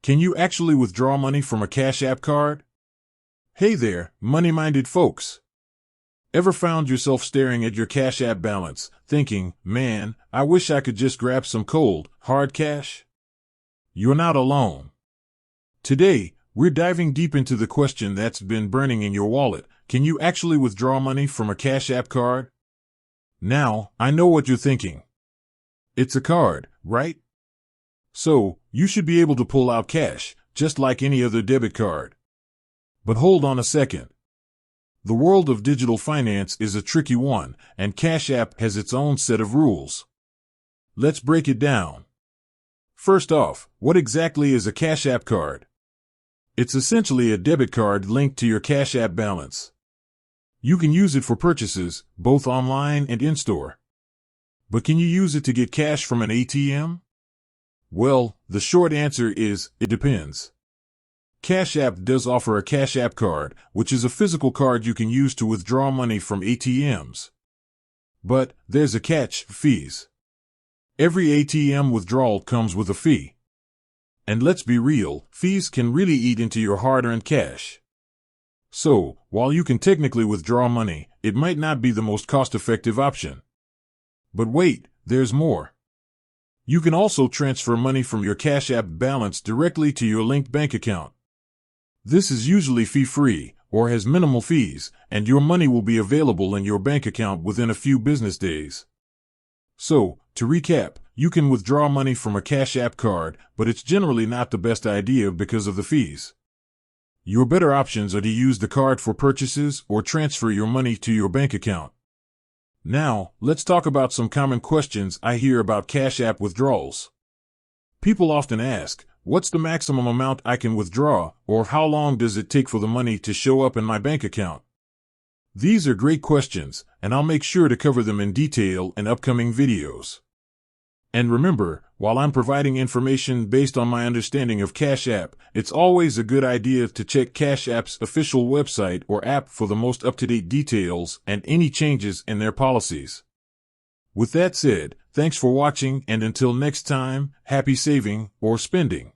Can you actually withdraw money from a Cash App card? Hey there, money-minded folks. Ever found yourself staring at your Cash App balance, thinking, man, I wish I could just grab some cold, hard cash? You're not alone. Today, we're diving deep into the question that's been burning in your wallet. Can you actually withdraw money from a Cash App card? Now, I know what you're thinking. It's a card, right? So, you should be able to pull out cash, just like any other debit card. But hold on a second. The world of digital finance is a tricky one, and Cash App has its own set of rules. Let's break it down. First off, what exactly is a Cash App card? It's essentially a debit card linked to your Cash App balance. You can use it for purchases, both online and in-store. But can you use it to get cash from an ATM? Well, the short answer is, it depends. Cash App does offer a Cash App card, which is a physical card you can use to withdraw money from ATMs. But there's a catch: fees. Every ATM withdrawal comes with a fee. And let's be real, fees can really eat into your hard-earned cash. So, while you can technically withdraw money, it might not be the most cost-effective option. But wait, there's more. You can also transfer money from your Cash App balance directly to your linked bank account. This is usually fee-free, or has minimal fees, and your money will be available in your bank account within a few business days. So, to recap, you can withdraw money from a Cash App card, but it's generally not the best idea because of the fees. Your better options are to use the card for purchases or transfer your money to your bank account. Now, let's talk about some common questions I hear about Cash App withdrawals. People often ask, what's the maximum amount I can withdraw, or how long does it take for the money to show up in my bank account? These are great questions, and I'll make sure to cover them in detail in upcoming videos. And remember, while I'm providing information based on my understanding of Cash App, it's always a good idea to check Cash App's official website or app for the most up-to-date details and any changes in their policies. With that said, thanks for watching, and until next time, happy saving or spending.